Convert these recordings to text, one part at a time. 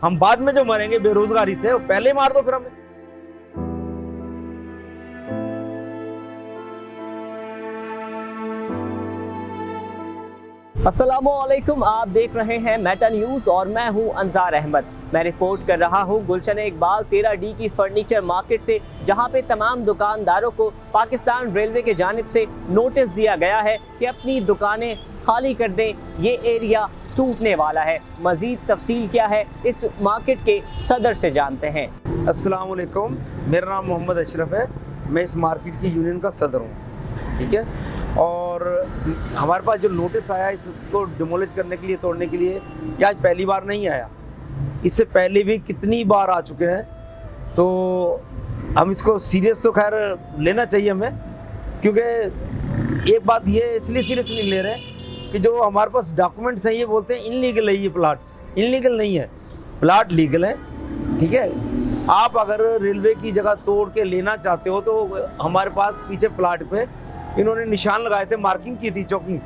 हम बाद में जो मरेंगे बेरोजगारी से, वो पहले मार दो फिर हमें। अस्सलामुअलैकुम, आप देख रहे हैं मेटा न्यूज़ और मैं हूं अंजार अहमद। मैं रिपोर्ट कर रहा हूं गुलशन इकबाल 13D की फर्नीचर मार्केट से, जहां पे तमाम दुकानदारों को पाकिस्तान रेलवे के जानिब से नोटिस दिया गया है कि अपनी दुकानें खाली कर दें, ये एरिया टूटने वाला है। मजीद तफसील क्या है इस मार्केट के सदर से जानते हैं। अस्सलाम वालेकुम, मेरा नाम मोहम्मद अशरफ है। मैं इस मार्केट की यूनियन का सदर हूँ, ठीक है। और हमारे पास जो नोटिस आया इसको डिमोलिश करने के लिए, तोड़ने के लिए, ये आज पहली बार नहीं आया, इससे पहले भी कितनी बार आ चुके हैं। तो हम इसको सीरियस तो खैर लेना चाहिए हमें, क्योंकि एक बात ये इसलिए सीरियस नहीं ले रहे हैं कि जो हमारे पास डॉक्यूमेंट्स हैं ये बोलते हैं इनलीगल है, ये प्लाट्स इनलीगल नहीं है, प्लाट लीगल है, ठीक है। आप अगर रेलवे की जगह तोड़ के लेना चाहते हो तो हमारे पास पीछे प्लाट पे इन्होंने निशान लगाए थे, मार्किंग की थी चौकिंग,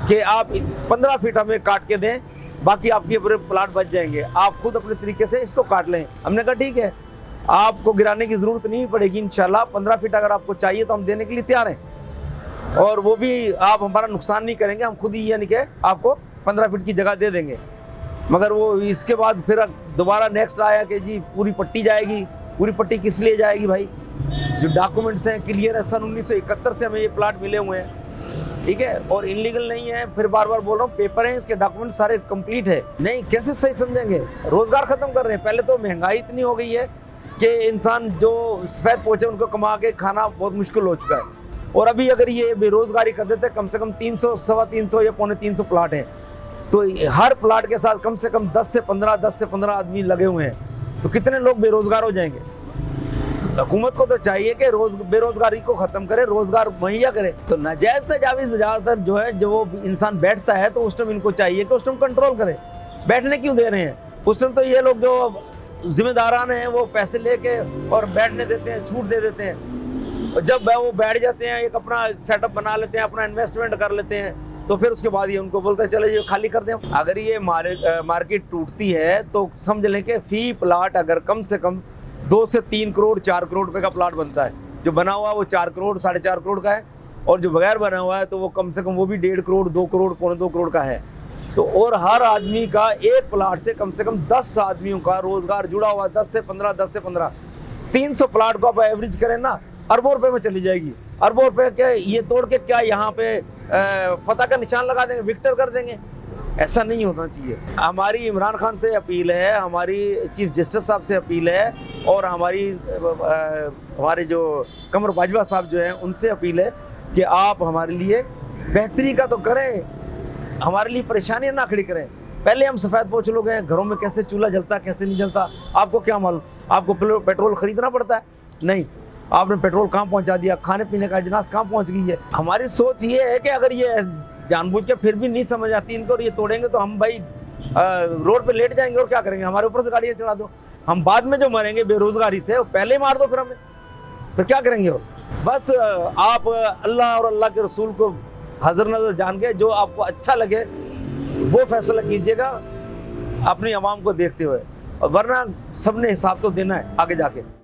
कि आप 15 फीट हमें काट के दें, बाकी आपके पूरे प्लाट बच जाएंगे, आप खुद अपने तरीके से इसको काट लें। हमने कहा ठीक है, आपको गिराने की ज़रूरत नहीं पड़ेगी इंशाल्लाह। 15 फीट अगर आपको चाहिए तो हम देने के लिए तैयार हैं, और वो भी आप हमारा नुकसान नहीं करेंगे, हम खुद ही यानी कि आपको 15 फीट की जगह दे देंगे। मगर वो इसके बाद फिर दोबारा नेक्स्ट आया कि जी पूरी पट्टी जाएगी। पूरी पट्टी किस लिए जाएगी भाई? जो डॉक्यूमेंट्स हैं क्लियर है, सन 1971 से हमें ये प्लाट मिले हुए हैं, ठीक है, और इनलीगल नहीं है। फिर बार बार बोल रहा हूँ, पेपर हैं, इसके डॉक्यूमेंट सारे कंप्लीट है। नहीं, कैसे सही समझेंगे? रोजगार खत्म कर रहे हैं। पहले तो महंगाई इतनी हो गई है कि इंसान जो सफेद पोचे उनको कमा के खाना बहुत मुश्किल हो चुका है, और अभी अगर ये बेरोजगारी कर देते, कम से कम 300, 325 या 350 प्लाट हैं, तो हर प्लाट के साथ कम से कम 10 से 15 आदमी लगे हुए हैं, तो कितने लोग बेरोजगार हो जाएंगे। हुकूमत को तो चाहिए कि बेरोजगारी को खत्म करे, रोजगार मुहैया करे। तो नाजायज तजावीज़ से ज़्यादातर जो है, जो वो इंसान बैठता है तो उस टाइम इनको चाहिए कि उस टाइम कंट्रोल करे। बैठने क्यों दे रहे हैं? उस टाइम तो ये लोग जो जिम्मेदारान हैं वो पैसे लेके और बैठने देते हैं, छूट दे देते हैं, और जब वो बैठ जाते हैं, एक अपना सेटअप बना लेते हैं, अपना इन्वेस्टमेंट कर लेते हैं, तो फिर उसके बाद ये उनको बोलते हैं चलो ये खाली कर दें। अगर ये मार्केट टूटती है तो समझ लें कि फी प्लाट अगर कम से कम 2 से 3 करोड़ 4 करोड़ रुपए का प्लाट बनता है। जो बना हुआ है वो 4 करोड़ 4.5 करोड़ का है, और जो बगैर बना हुआ है तो वो कम से कम वो भी 1.5 करोड़ 2 करोड़ 2.25 करोड़ का है। तो और हर आदमी का एक प्लाट से कम 10 आदमियों का रोजगार जुड़ा हुआ, 10 से 15 300 प्लाट को आप एवरेज करें ना, अरबों रुपए में चली जाएगी। अरबों रुपए क्या ये तोड़ के क्या यहाँ पे फतह का निशान लगा देंगे, विक्टर कर देंगे? ऐसा नहीं होना चाहिए। हमारी इमरान खान से अपील है, हमारी चीफ जस्टिस साहब से अपील है, और हमारे जो कमर बाजवा साहब जो हैं उनसे अपील है कि आप हमारे लिए बेहतरी का तो करें, हमारे लिए परेशानियां ना खड़ी करें। पहले हम सफ़ेद पोछ लोग हैं, घरों में कैसे चूल्हा जलता कैसे नहीं जलता आपको क्या मालूम? आपको पेट्रोल खरीदना पड़ता है? नहीं, आपने पेट्रोल कहाँ पहुँचा दिया, खाने पीने का अजनास कहाँ पहुँच गई है। हमारी सोच ये है कि अगर ये जानबूझ के फिर भी नहीं समझ आती इनको और ये तोड़ेंगे तो हम भाई रोड पे लेट जाएंगे, और क्या करेंगे? हमारे ऊपर से गाड़ियाँ चढ़ा दो। हम बाद में जो मरेंगे बेरोजगारी से, वो पहले मार दो फिर हमें, फिर क्या करेंगे? वो बस आप अल्लाह और अल्लाह के रसूल को हाजिर नजर जान के जो आपको अच्छा लगे वो फैसला कीजिएगा अपनी आवाम को देखते हुए, और वरना सबने हिसाब तो देना है आगे जाके।